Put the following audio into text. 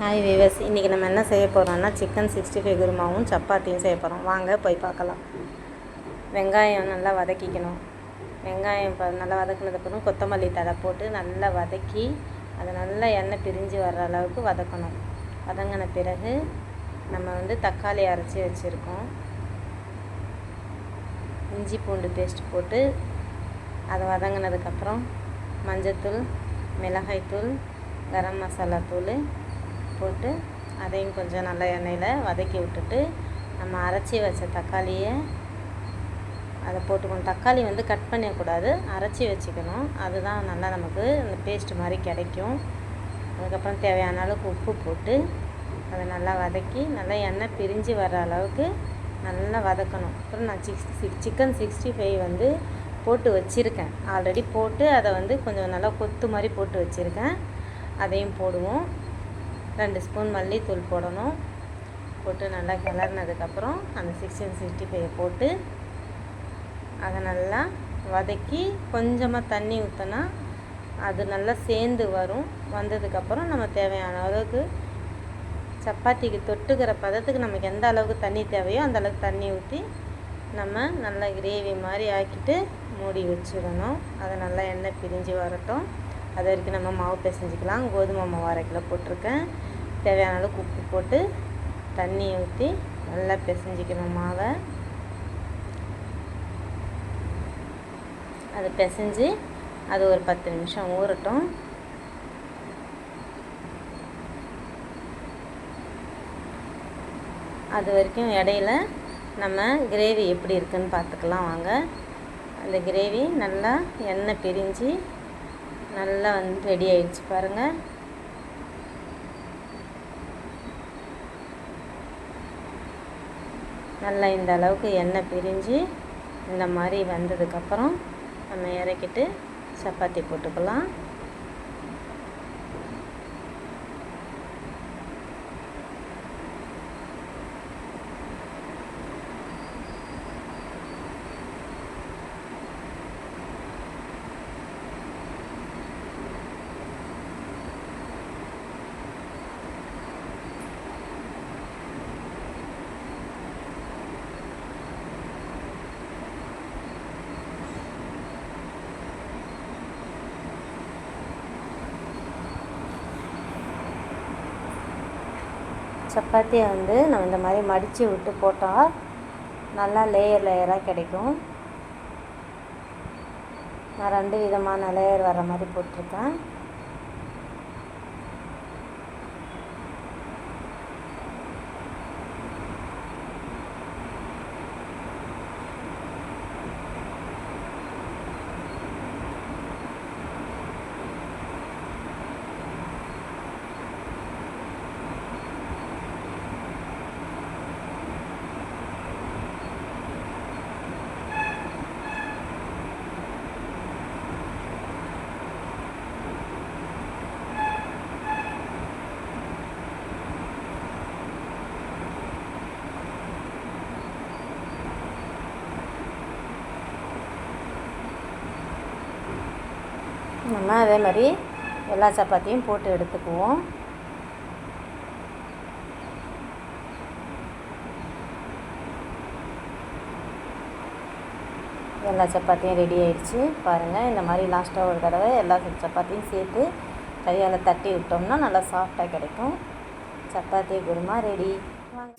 Hi viewers, இன்றைக்கி நம்ம என்ன செய்ய போகிறோம்னா சிக்கன் 65 குருமாவும் சப்பாத்தியும் செய்ய போகிறோம். வாங்க போய் பார்க்கலாம். வெங்காயம் நல்லா வதக்கிக்கணும். வெங்காயம் நல்லா வதக்கினதுக்கப்புறம் கொத்தமல்லி தழை போட்டு நல்லா வதக்கி அதை நல்லா எண்ணெய் பிரிஞ்சு வர்ற அளவுக்கு வதக்கணும். வதங்கின பிறகு நம்ம தக்காளி அரைச்சி வச்சுருக்கோம். இஞ்சி பூண்டு பேஸ்ட் போட்டு அதை வதங்கினதுக்கப்புறம் மஞ்சத்தூள், மிளகாய்த்தூள், கரம் மசாலா தூள் போட்டு அதையும் கொஞ்சம் நல்லா எண்ணெயில் வதக்கி விட்டுட்டு நம்ம அரைச்சி வச்ச தக்காளியை அதை போட்டுக்கணும். தக்காளி கட் பண்ணக்கூடாது, அரைச்சி வச்சுக்கணும். அதுதான் நல்லா நமக்கு அந்த பேஸ்ட் மாதிரி கிடைக்கும். அதுக்கப்புறம் தேவையான அளவுக்கு உப்பு போட்டு அதை நல்லா வதக்கி நல்லா எண்ணெய் பிரிஞ்சு வர்ற அளவுக்கு நல்லா வதக்கணும். அப்புறம் நான் சிக்கன் 65 போட்டு வச்சுருக்கேன். ஆல்ரெடி போட்டு அதை கொஞ்சம் நல்லா கொத்து மாதிரி போட்டு வச்சுருக்கேன். அதையும் போடுவோம். 2 ஸ்பூன் மல்லித்தூள் போடணும். போட்டு நல்லா கிளறினதுக்கப்புறம் அந்த 65 போட்டு அதை நல்லா வதக்கி கொஞ்சமாக தண்ணி ஊற்றினா அது நல்லா சேர்ந்து வரும். வந்ததுக்கப்புறம் நம்ம தேவையான அளவுக்கு சப்பாத்திக்கு தொட்டுக்கிற பதத்துக்கு நமக்கு எந்த அளவுக்கு தண்ணி தேவையோ அந்த அளவுக்கு தண்ணி ஊற்றி நம்ம நல்லா கிரேவி மாதிரி ஆக்கிட்டு மூடி வச்சிடணும். அதை நல்லா எண்ணெய் பிரிஞ்சு வரட்டும். அது வரைக்கும் நம்ம மாவு பிசைஞ்சிக்கலாம். கோதுமை மாவு 1/2 கிலோ போட்டிருக்கேன். தேவையான அளவுக்கு உப்பு போட்டு தண்ணியை ஊற்றி நல்லா பிசைஞ்சிக்கணும் மாவை. அதை பிசைஞ்சு அது ஒரு 10 நிமிஷம் ஊறட்டும். அது வரைக்கும் இடையில நம்ம கிரேவி எப்படி இருக்குதுன்னு பார்த்துக்கலாம் வாங்க. அந்த கிரேவி நல்லா எண்ணெய் பிரிஞ்சு நல்லா ரெடி ஆயிடுச்சு பாருங்கள். நல்லா இந்த அளவுக்கு எண்ணெய் பிரிஞ்சு இந்த மாதிரி வந்ததுக்கப்புறம் நம்ம இறக்கிட்டு சப்பாத்தி போட்டுக்கலாம். சப்பாத்தியை நம்ம இந்த மாதிரி மடித்து விட்டு போட்டால் நல்லா லேயராக கிடைக்கும். நான் 2 விதமான லேயர் வர மாதிரி போட்டிருக்கேன். நம்ம அதே மாதிரி எல்லா சப்பாத்தியும் போட்டு எடுத்துக்குவோம். எல்லா சப்பாத்தியும் ரெடி ஆயிடுச்சு பாருங்கள். இந்த மாதிரி லாஸ்ட்டாக ஒரு தடவை எல்லா சப்பாத்தியும் சேர்த்து கையால் தட்டி விட்டோம்னா நல்லா சாஃப்டாக கிடைக்கும். சப்பாத்தி குருமா ரெடி. வாங்க.